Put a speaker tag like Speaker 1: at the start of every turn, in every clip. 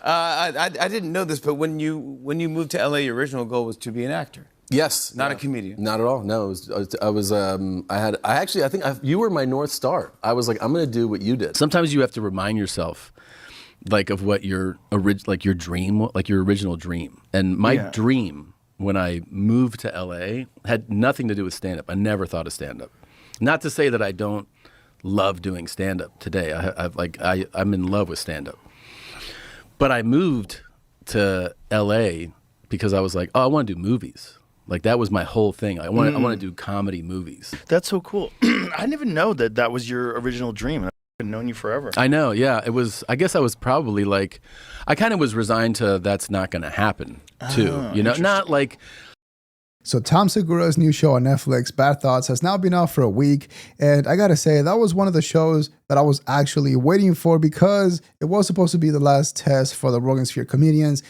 Speaker 1: I didn't know this, but when you moved to LA, your original goal was to be an actor.
Speaker 2: Yes.
Speaker 1: Not a comedian.
Speaker 2: Not at all. No, I think you were my North Star. I was like, I'm going to do what you did. Sometimes you have to remind yourself like of what your original dream. And my dream when I moved to LA had nothing to do with stand-up. I never thought of stand-up. Not to say that I don't love doing stand-up today. I'm in love with stand-up. But I moved to LA because I was like, oh, I want to do movies. Like that was my whole thing. I want to do comedy movies.
Speaker 3: That's so cool. I didn't even know that was your original dream. I've known you forever.
Speaker 2: I know, yeah. It was. I guess I was probably like, I kind of was resigned to that's not going to happen too. You know, not like.
Speaker 4: So Tom Segura's new show on Netflix, Bad Thoughts, has now been out for a week. And I gotta say, that was one of the shows that I was actually waiting for because it was supposed to be the last test for the Rogan Sphere comedians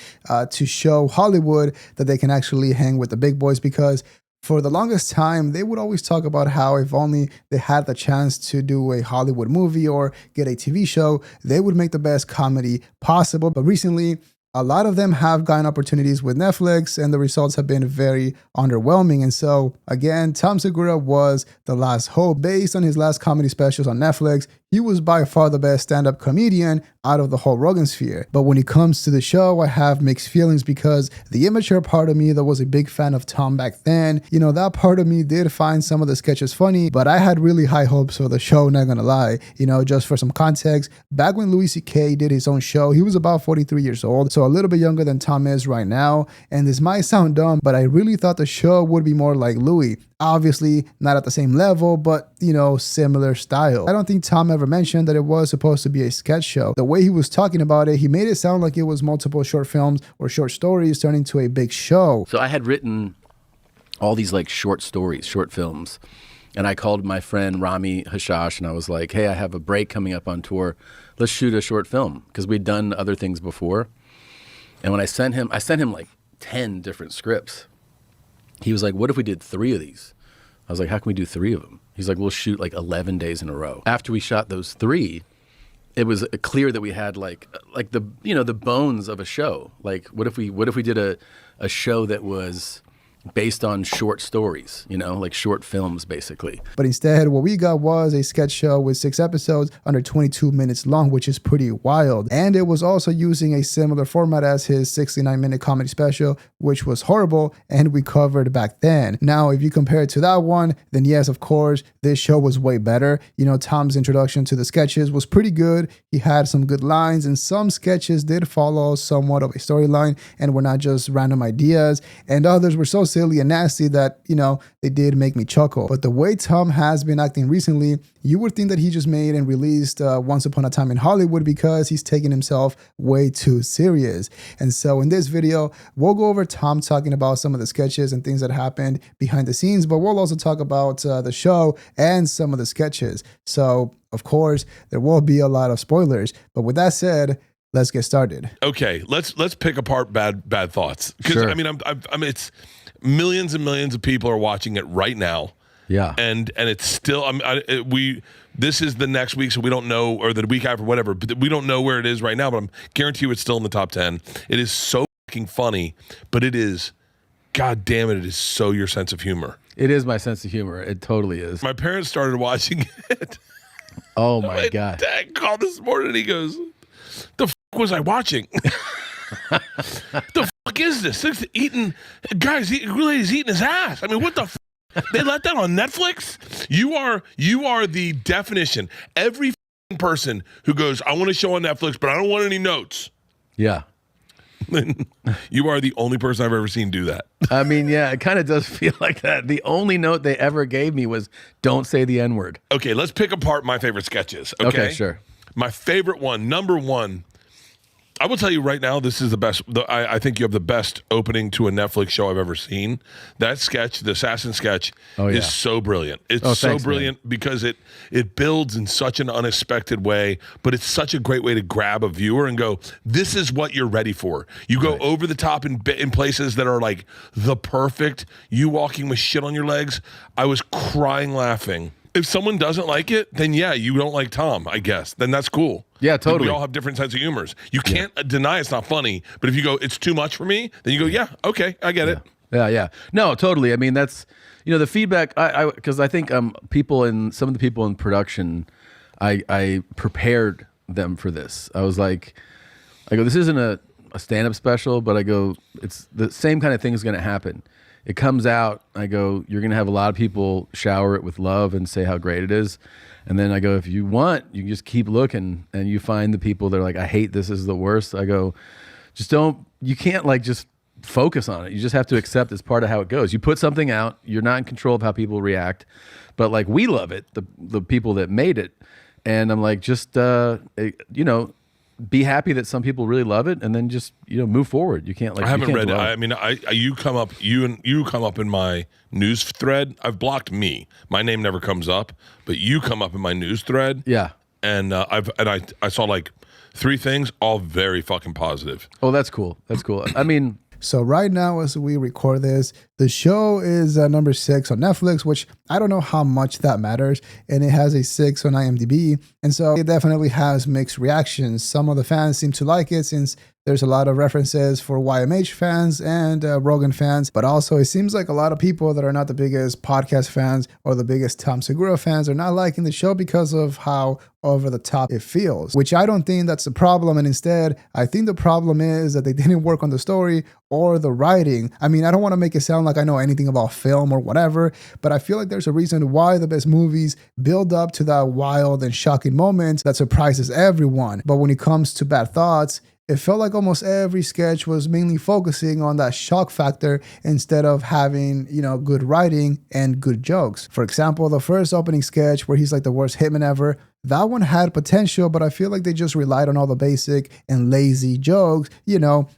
Speaker 4: to show Hollywood that they can actually hang with the big boys, because for the longest time, they would always talk about how if only they had the chance to do a Hollywood movie or get a TV show, they would make the best comedy possible. But recently, a lot of them have gotten opportunities with Netflix, and the results have been very underwhelming. And so, again, Tom Segura was the last hope. Based on his last comedy specials on Netflix, he was by far the best stand-up comedian out of the whole Rogan Sphere. But when it comes to the show, I have mixed feelings because the immature part of me that was a big fan of Tom back then, you know, that part of me did find some of the sketches funny, but I had really high hopes for the show, not gonna lie. You know, just for some context, back when Louis C.K. did his own show, he was about 43 years old, so a little bit younger than Tom is right now. And this might sound dumb, but I really thought the show would be more like Louis. Obviously, not at the same level, but, you know, similar style. I don't think Tom ever mentioned that it was supposed to be a sketch show. The way he was talking about it, he made it sound like it was multiple short films or short stories turning into a big show.
Speaker 2: So I had written all these like short stories, short films, and I called my friend Rami Hashash and I was like, hey, I have a break coming up on tour. Let's shoot a short film, because we'd done other things before. And when I sent him like 10 different scripts. He was like, what if we did 3 of these? I was like, how can we do 3 of them? He's like, we'll shoot like 11 days in a row. After we shot those 3, it was clear that we had like the, you know, the bones of a show. Like, what if we did a show that was based on short stories, you know, like short films, basically.
Speaker 4: But instead, what we got was a sketch show with 6 episodes under 22 minutes long, which is pretty wild. And it was also using a similar format as his 69-minute comedy special, which was horrible and we covered back then. Now, if you compare it to that one, then yes, of course, this show was way better. You know, Tom's introduction to the sketches was pretty good. He had some good lines, and some sketches did follow somewhat of a storyline and were not just random ideas, and others were so silly and nasty that, you know, they did make me chuckle. But the way Tom has been acting recently, you would think that he just made and released Once Upon a Time in Hollywood, because he's taking himself way too serious. And so in this video, we'll go over Tom talking about some of the sketches and things that happened behind the scenes, but we'll also talk about the show and some of the sketches. So, of course, there will be a lot of spoilers. But with that said, let's get started.
Speaker 5: Okay, let's pick apart bad thoughts, because
Speaker 2: Sure.
Speaker 5: I mean it's millions and millions of people are watching it right now.
Speaker 2: Yeah.
Speaker 5: And it's still this is the next week, so we don't know, or the week after, whatever, but we don't know where it is right now, but I'm guarantee you it's still in the top 10. It is so fucking funny, but it is, god damn it, it is so your sense of humor.
Speaker 2: It is my sense of humor. It totally is.
Speaker 5: My parents started watching it.
Speaker 2: Oh my God.
Speaker 5: Dad called this morning and he goes, the fuck was I watching? The fuck is this? This eating, guys, lady's eating his ass. I mean, what the fuck? They let that on Netflix? You are the definition. Every person who goes, I want a show on Netflix, but I don't want any notes.
Speaker 2: Yeah.
Speaker 5: You are the only person I've ever seen do that.
Speaker 2: I mean, yeah, it kind of does feel like that. The only note they ever gave me was, don't say the N-word.
Speaker 5: Okay, let's pick apart my favorite sketches.
Speaker 2: Okay, sure.
Speaker 5: My favorite one, number one, I will tell you right now, this is the best. I think you have the best opening to a Netflix show I've ever seen. That sketch, the assassin sketch, is so brilliant. It's so brilliant, man, because it builds in such an unexpected way, but it's such a great way to grab a viewer and go, this is what you're ready for. You go over the top in places that are like the perfect, you walking with shit on your legs. I was crying laughing if someone doesn't like it, then yeah, you don't like Tom, I guess. Then that's cool.
Speaker 2: Yeah,
Speaker 5: Like,
Speaker 2: totally.
Speaker 5: we all have different sense of humors. You can't deny it's not funny, but if you go, it's too much for me, then you go, yeah, okay, I get it.
Speaker 2: Yeah. No, totally. I mean, that's, the feedback, because I think some of the people in production, I prepared them for this. I was like, this isn't a stand-up special, but I go, it's the same kind of thing is going to happen. It comes out, I go, you're going to have a lot of people shower it with love and say how great it is. And then I go, if you want, you can just keep looking and you find the people that are like, I hate this is the worst. I go, you can't like just focus on it. You just have to accept it's part of how it goes. You put something out, you're not in control of how people react, but like we love it, the people that made it. And I'm like, just, be happy that some people really love it, and then just move forward. You can't like.
Speaker 5: I haven't read it.
Speaker 2: dwell.
Speaker 5: I mean, you come up in my news thread. I've blocked me. My name never comes up, but you come up in my news thread.
Speaker 2: Yeah.
Speaker 5: And I saw like 3 things, all very fucking positive.
Speaker 2: Oh, that's cool. That's cool. I mean,
Speaker 4: So right now, as we record this, the show is number 6 on Netflix, which I don't know how much that matters. And it has a 6 on IMDb. And so it definitely has mixed reactions. Some of the fans seem to like it since there's a lot of references for YMH fans and Rogan fans. But also it seems like a lot of people that are not the biggest podcast fans or the biggest Tom Segura fans are not liking the show because of how over the top it feels, which I don't think that's the problem. And instead, I think the problem is that they didn't work on the story or the writing. I mean, I don't want to make it sound like I know anything about film or whatever, but I feel like there's a reason why the best movies build up to that wild and shocking moment that surprises everyone. But when it comes to Bad Thoughts, it felt like almost every sketch was mainly focusing on that shock factor instead of having, good writing and good jokes. For example, the first opening sketch where he's like the worst hitman ever, that one had potential, but I feel like they just relied on all the basic and lazy jokes,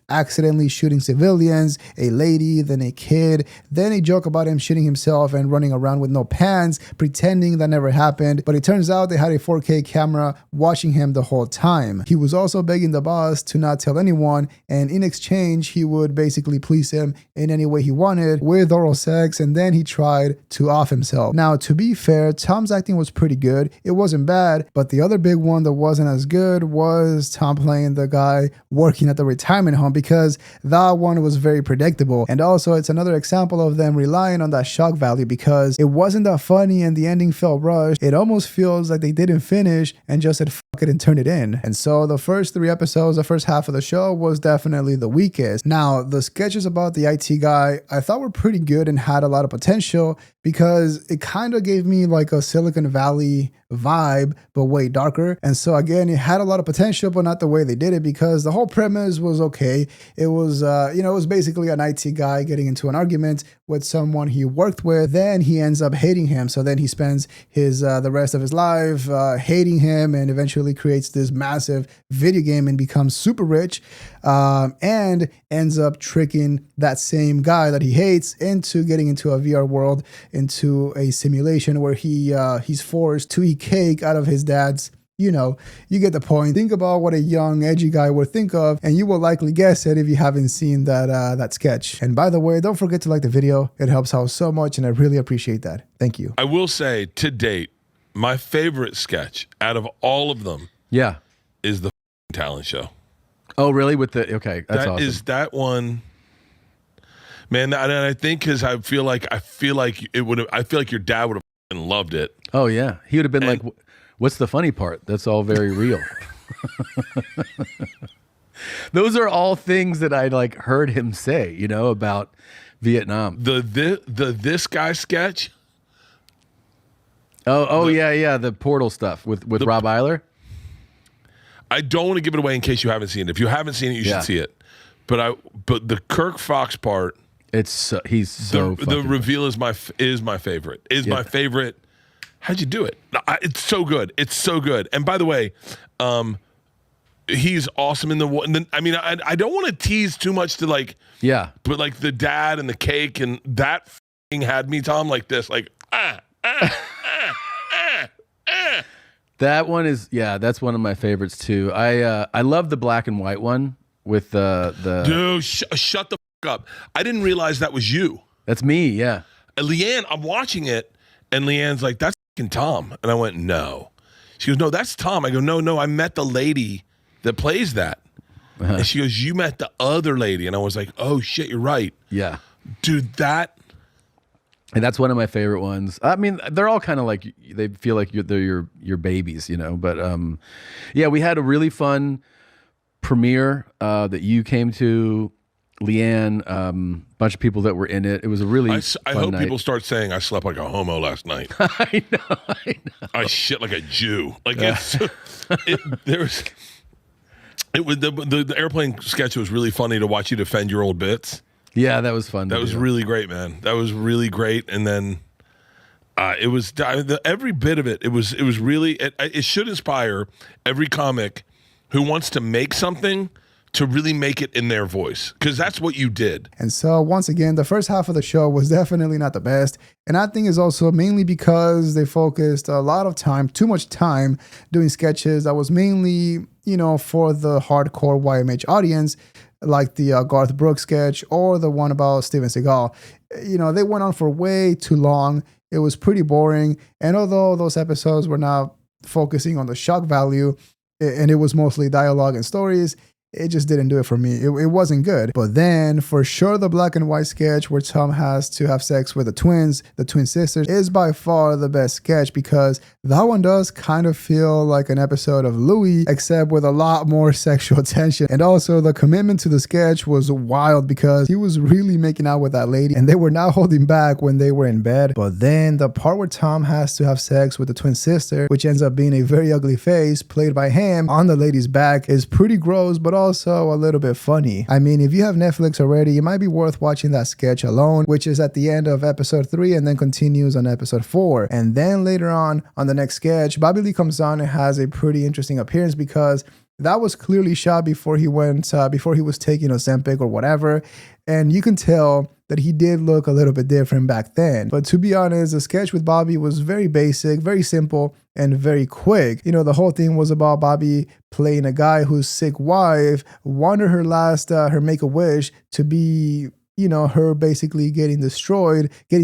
Speaker 4: accidentally shooting civilians, a lady, then a kid, then a joke about him shooting himself and running around with no pants, pretending that never happened. But it turns out they had a 4K camera watching him the whole time. He was also begging the boss to not tell anyone, and in exchange, he would basically please him in any way he wanted with oral sex, and then he tried to off himself. Now, to be fair, Tom's acting was pretty good. It wasn't bad. But the other big one that wasn't as good was Tom playing the guy working at the retirement home, because that one was very predictable. And also it's another example of them relying on that shock value because it wasn't that funny and the ending felt rushed. It almost feels like they didn't finish and just said fuck it and turn it in. And so the first 3 episodes, the first half of the show was definitely the weakest. Now, the sketches about the IT guy I thought were pretty good and had a lot of potential because it kind of gave me like a Silicon Valley vibe, but way darker. And so again, it had a lot of potential, but not the way they did it, because the whole premise was okay. It was, it was basically an IT guy getting into an argument with someone he worked with. Then he ends up hating him. So then he spends the rest of his life hating him, and eventually creates this massive video game and becomes super rich, and ends up tricking that same guy that he hates into getting into a VR world, into a simulation where he's forced to eat cake out of his dad's. You get the point. Think about what a young, edgy guy would think of, and you will likely guess it if you haven't seen that sketch. And by the way, don't forget to like the video. It helps out so much, and I really appreciate that. Thank you.
Speaker 5: I will say, to date, my favorite sketch out of all of them is the talent show.
Speaker 2: Oh, really? That's awesome.
Speaker 5: That one, man. And I think because I feel like your dad would have loved it.
Speaker 2: Oh yeah, he would have been like, "What's the funny part?" That's all very real. Those are all things that I like heard him say, about Vietnam.
Speaker 5: This guy sketch.
Speaker 2: Yeah, the portal stuff with Rob Eiler.
Speaker 5: I don't want to give it away in case you haven't seen it. If you haven't seen it, you should see it. But the Kirk Fox part,
Speaker 2: he's so
Speaker 5: the reveal is my favorite. My favorite. How'd you do it? It's so good. It's so good. And by the way, he's awesome in the. I mean, I don't want to tease too much to like.
Speaker 2: Yeah.
Speaker 5: But like the dad and the cake and that had me, Tom, like this, like
Speaker 2: That one is that's one of my favorites too. I love the black and white one with the.
Speaker 5: Dude, shut the up! I didn't realize that was you.
Speaker 2: That's me. Yeah.
Speaker 5: And Leanne, I'm watching it, and Leanne's like, "That's Tom. And I went, no. She goes, no, that's Tom. I go, no, I met the lady that plays that. And she goes, you met the other lady. And I was like, oh, shit, you're right.
Speaker 2: Yeah.
Speaker 5: Dude, that.
Speaker 2: And that's one of my favorite ones. I mean, they're all kind of like, they feel like they're your babies, you know. But yeah, we had a really fun premiere that you came to, Leanne, bunch of people that were in it. It was a really
Speaker 5: I
Speaker 2: fun
Speaker 5: hope
Speaker 2: night.
Speaker 5: people start saying I slept like a homo last night.
Speaker 2: I know.
Speaker 5: I shit like a Jew. Like the airplane sketch was really funny to watch you defend your old bits.
Speaker 2: Yeah, that was fun.
Speaker 5: That was really great, man. That was really great. And then it was every bit of it. It was really. It should inspire every comic who wants to make something to really make it in their voice, because that's what you did.
Speaker 4: And so once again, the first half of the show was definitely not the best. And I think it's also mainly because they focused a lot of time, too much time, doing sketches that was mainly, for the hardcore YMH audience, like the Garth Brooks sketch or the one about Steven Seagal. They went on for way too long. It was pretty boring. And although those episodes were not focusing on the shock value, and it was mostly dialogue and stories, it just didn't do it for me. It wasn't good. But then, for sure, the black and white sketch where Tom has to have sex with the twin sisters, is by far the best sketch, because that one does kind of feel like an episode of Louis, except with a lot more sexual tension. And also, the commitment to the sketch was wild, because he was really making out with that lady, and they were not holding back when they were in bed. But then, the part where Tom has to have sex with the twin sister, which ends up being a very ugly face played by him on the lady's back, is pretty gross, but also a little bit funny. I mean, if you have Netflix already, it might be worth watching that sketch alone, which is at the end of episode 3 and then continues on episode 4. And then later on the next sketch, Bobby Lee comes on and has a pretty interesting appearance, because that was clearly shot before he was taking Ozempic or whatever. And you can tell that he did look a little bit different back then. But to be honest, the sketch with Bobby was very basic, very simple, and very quick. The whole thing was about Bobby playing a guy whose sick wife wanted her make-a-wish to be, her basically getting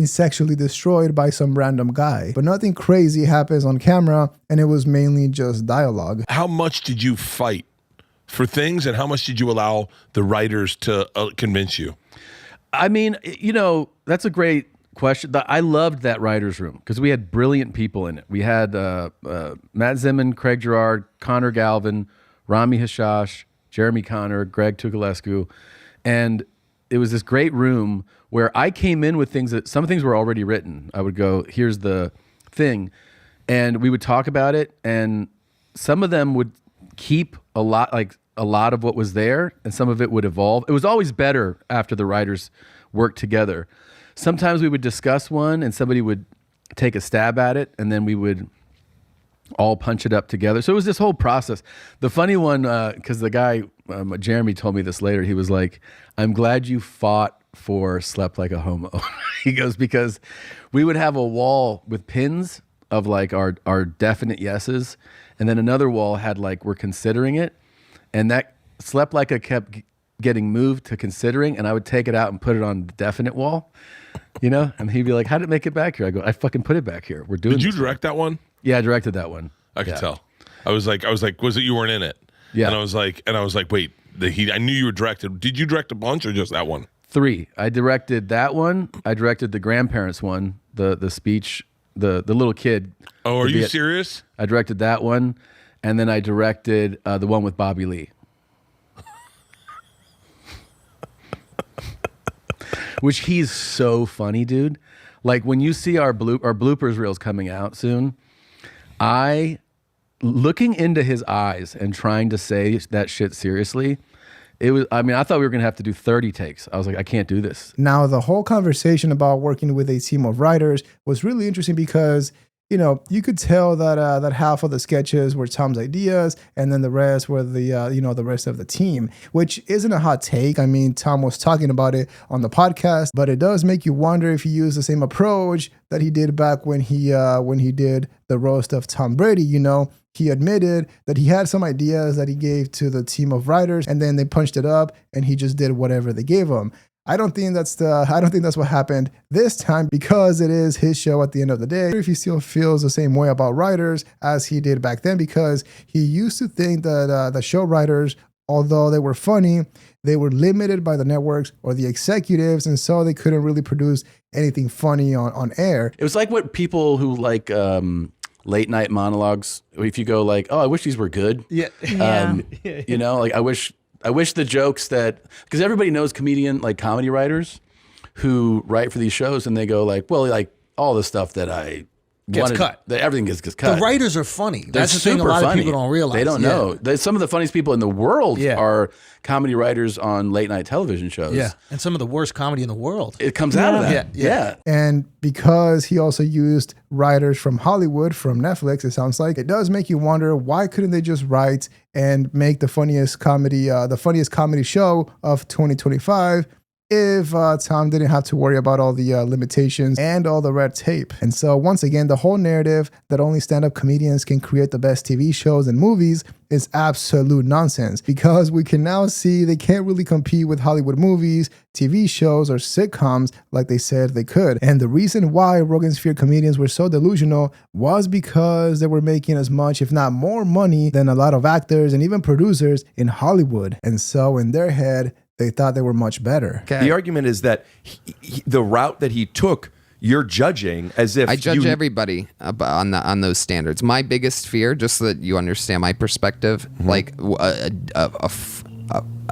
Speaker 4: sexually destroyed by some random guy. But nothing crazy happens on camera, and it was mainly just dialogue.
Speaker 5: How much did you fight for things, and how much did you allow the writers to convince you?
Speaker 2: I mean, that's a great question. I loved that writer's room because we had brilliant people in it. We had Matt Zimmon, Craig Girard, Connor Galvin, Rami Hashash, Jeremy Connor, Greg Tukulescu, and it was this great room where I came in with things that some things were already written. I would go, here's the thing, and we would talk about it, and some of them would keep a lot of what was there, and some of it would evolve. It was always better after the writers worked together. Sometimes we would discuss one and somebody would take a stab at it, and then we would all punch it up together. So it was this whole process. The funny one, because the guy, Jeremy told me this later, he was like, I'm glad you fought for Slept Like a Homo. He goes, because we would have a wall with pins of like our definite yeses, and then another wall had like, we're considering it. And that Slept Like a kept getting moved to considering, and I would take it out and put it on the definite wall, and he'd be like, how did it make it back here? I go, I fucking put it back here. We're doing
Speaker 5: Did you
Speaker 2: this.
Speaker 5: direct that one?
Speaker 2: Yeah, I directed that one.
Speaker 5: I could tell. I was like, was it you weren't in it?
Speaker 2: Yeah.
Speaker 5: And I was like, wait, I knew you were directed. Did you direct a bunch or just that one?
Speaker 2: 3. I directed that one. I directed the grandparents one, the speech, the little kid.
Speaker 5: Oh, are you serious?
Speaker 2: I directed that one, and then I directed the one with Bobby Lee. Which he's so funny, dude. Like when you see our bloopers reels coming out soon, looking into his eyes and trying to say that shit seriously, I thought we were going to have to do 30 takes. I was like, I can't do this.
Speaker 4: Now, the whole conversation about working with a team of writers was really interesting because, you could tell that half of the sketches were Tom's ideas, and then the rest were the rest of the team, which isn't a hot take. I mean, Tom was talking about it on the podcast, but it does make you wonder if he used the same approach that he did back when he did the roast of Tom Brady. He admitted that he had some ideas that he gave to the team of writers, and then they punched it up, and he just did whatever they gave him. I don't think that's what happened this time, because it is his show at the end of the day. If he still feels the same way about writers as he did back then, because he used to think that the show writers, although they were funny, they were limited by the networks or the executives, and so they couldn't really produce anything funny on air.
Speaker 2: It was like what people who like late night monologues, if you go like, oh, I wish these were good.
Speaker 6: Yeah.
Speaker 2: You know, like I wish the jokes that, because everybody knows comedy writers who write for these shows, and they go like, well, like all the stuff that I
Speaker 6: Gets cut.
Speaker 2: That everything gets cut.
Speaker 6: The writers are funny.
Speaker 2: They're
Speaker 6: That's the thing a lot
Speaker 2: funny.
Speaker 6: of people don't realize.
Speaker 2: They don't know. Some of the funniest people in the world
Speaker 6: Yeah.
Speaker 2: are comedy writers on late night television shows.
Speaker 6: Yeah. And some of the worst comedy in the world.
Speaker 2: It comes out of that.
Speaker 6: Yeah.
Speaker 4: And because he also used writers from Hollywood, from Netflix, it sounds like, it does make you wonder, why couldn't they just write and make the funniest comedy show of 2025 if Tom didn't have to worry about all the limitations and all the red tape. And so once again, the whole narrative that only stand-up comedians can create the best TV shows and movies is absolute nonsense, because we can now see they can't really compete with Hollywood movies, TV shows, or sitcoms like they said they could. And the reason why Rogan's Fear comedians were so delusional was because they were making as much, if not more money than a lot of actors and even producers in Hollywood. And so in their head, they thought they were much better.
Speaker 7: Okay. The argument is that the route that he took, you're judging as if
Speaker 8: I judge everybody on those standards. My biggest fear, just so that you understand my perspective, like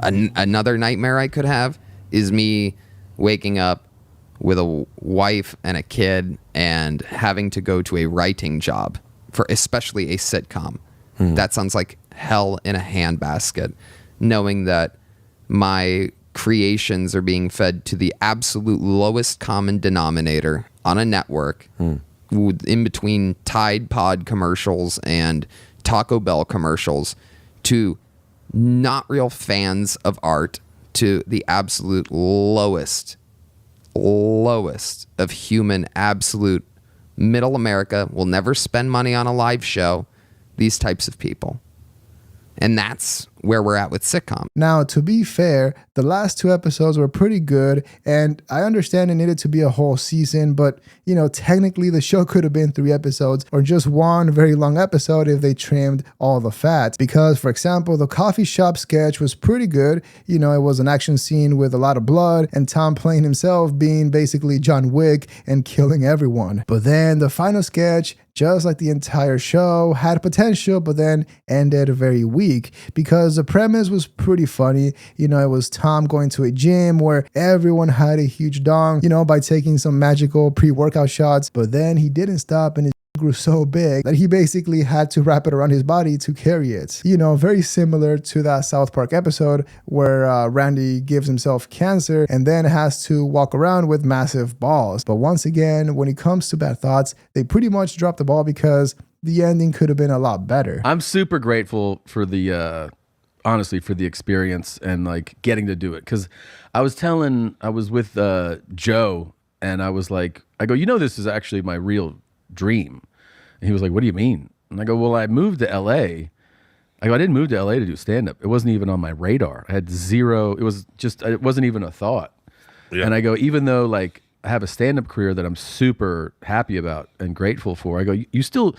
Speaker 8: another nightmare I could have is me waking up with a wife and a kid and having to go to a writing job for especially a sitcom. That sounds like hell in a handbasket, knowing that my creations are being fed to the absolute lowest common denominator on a network in between Tide Pod commercials and Taco Bell commercials, to not real fans of art, to the absolute lowest of human, absolute middle America will never spend money on a live show. These types of people. And that's where we're at with sitcom.
Speaker 4: Now, to be fair, the last 2 episodes were pretty good, and I understand it needed to be a whole season, but, you know, technically the show could have been 3 episodes or just one very long episode if they trimmed all the fat. Because, for example, the coffee shop sketch was pretty good. You know, it was an action scene with a lot of blood, and Tom playing himself being basically John Wick and killing everyone. But then the final sketch, just like the entire show, had potential, but then ended very weak, because the premise was pretty funny. You know, it was Tom going to a gym where everyone had a huge dong, you know, by taking some magical pre-workout shots, but then he didn't stop, and his grew so big that he basically had to wrap it around his body to carry it. You know, very similar to that South Park episode where Randy gives himself cancer and then has to walk around with massive balls. But once again, when it comes to Bad Thoughts, they pretty much dropped the ball, because the ending could have been a lot better.
Speaker 2: I'm super grateful for the honestly, for the experience and like getting to do it, because I was with Joe, and I was like, I go, you know, this is actually my real dream. And he was like, what do you mean? And I go, well, I moved to LA. I go, I didn't move to LA to do stand-up. It wasn't even on my radar. I had zero. It wasn't even a thought. Yeah. And I go, even though like I have a stand-up career that I'm super happy about and grateful for, I go, you still,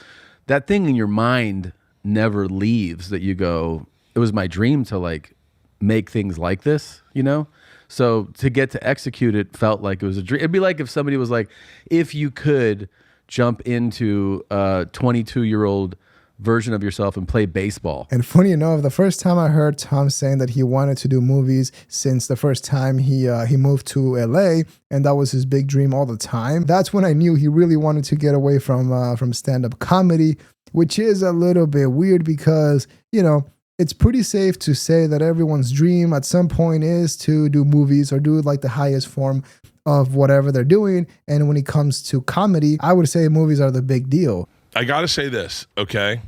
Speaker 2: that thing in your mind never leaves, that you go, it was my dream to like make things like this, you know? So to get to execute it felt like it was a dream. It'd be like if somebody was like, if you could jump into a 22-year-old version of yourself and play baseball.
Speaker 4: And funny enough, the first time I heard Tom saying that he wanted to do movies since the first time he moved to LA, and that was his big dream all the time, that's when I knew he really wanted to get away from stand-up comedy, which is a little bit weird because, you know, it's pretty safe to say that everyone's dream at some point is to do movies or do like the highest form of whatever they're doing. And when it comes to comedy, I would say movies are the big deal.
Speaker 5: I got to say this, okay?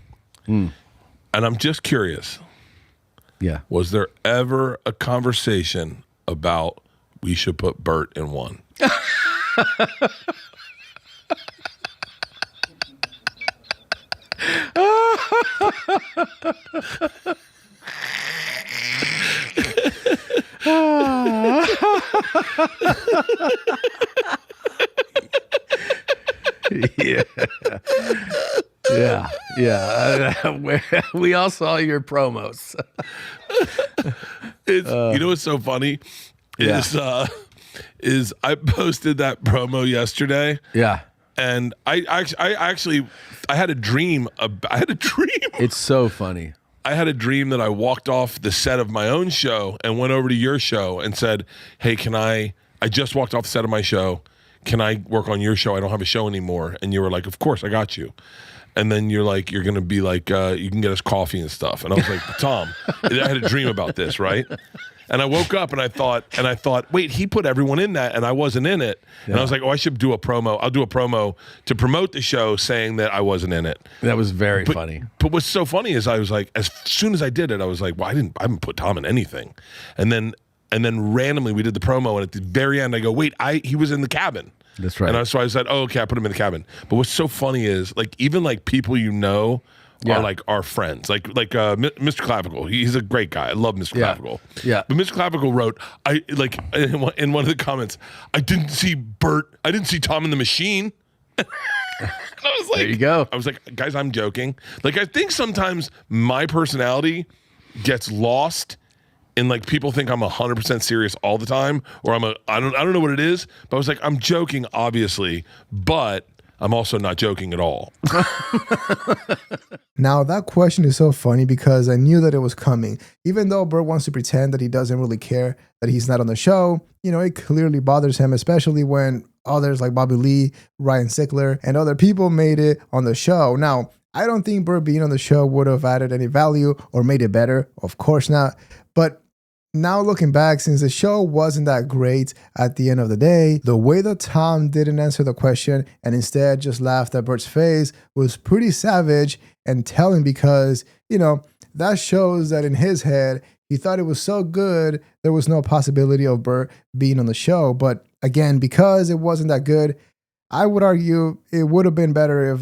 Speaker 5: And I'm just curious.
Speaker 2: Yeah.
Speaker 5: Was there ever a conversation about we should put Bert in one?
Speaker 2: Yeah. Yeah. We all saw your promos.
Speaker 5: You know what's so funny is I posted that promo yesterday.
Speaker 2: Yeah.
Speaker 5: And I actually had a dream. I had a dream.
Speaker 2: It's so funny.
Speaker 5: I had a dream that I walked off the set of my own show and went over to your show and said, "Hey, I just walked off the set of my show. Can I work on your show? I don't have a show anymore." And you were like, "Of course, I got you." And then you're like, "You're gonna be like, you can get us coffee and stuff." And I was like, "Tom, I had a dream about this, right?" And I woke up and I thought, wait, he put everyone in that and I wasn't in it. Yeah. And I was like, oh, I should do a promo. I'll do a promo to promote the show saying that I wasn't in it.
Speaker 2: That was very funny.
Speaker 5: But what's so funny is I was like, as soon as I did it, I was like, well, I haven't put Tom in anything. And then randomly we did the promo, and at the very end I go, wait, he was in the cabin.
Speaker 2: That's right.
Speaker 5: And so I said, oh, okay, I put him in the cabin. But what's so funny is like even like people are like our friends, like Mr. Clavicle. He's a great guy. I love Mr. Clavicle.
Speaker 2: Yeah.
Speaker 5: But Mr. Clavicle wrote, in one of the comments, I didn't see Tom in the machine. And I was like,
Speaker 2: there you go.
Speaker 5: I was like, guys, I'm joking. Like I think sometimes my personality gets lost in like people think I'm 100% serious all the time, or I don't know what it is. But I was like, I'm joking, obviously, but I'm also not joking at all.
Speaker 4: Now, that question is so funny because I knew that it was coming. Even though Bert wants to pretend that he doesn't really care that he's not on the show, it clearly bothers him, especially when others like Bobby Lee, Ryan Sickler, and other people made it on the show. Now, I don't think Bert being on the show would have added any value or made it better. Of course not. But now looking back, since the show wasn't that great at the end of the day, the way that Tom didn't answer the question and instead just laughed at Bert's face was pretty savage and telling because, that shows that in his head, he thought it was so good, there was no possibility of Bert being on the show. But again, because it wasn't that good, I would argue it would have been better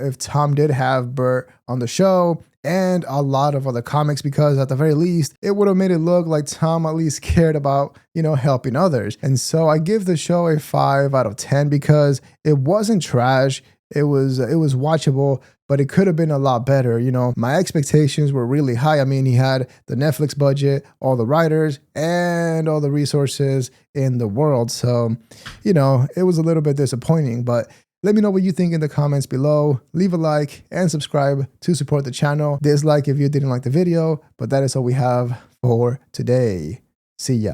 Speaker 4: if Tom did have Bert on the show and a lot of other comics, because at the very least, it would have made it look like Tom at least cared about, helping others. And so I give the show a 5 out of 10 because it wasn't trash. It was watchable, but it could have been a lot better. My expectations were really high. I mean, he had the Netflix budget, all the writers, and all the resources in the world. So, it was a little bit disappointing, but let me know what you think in the comments below. Leave a like and subscribe to support the channel. Dislike if you didn't like the video, but that is all we have for today. See ya.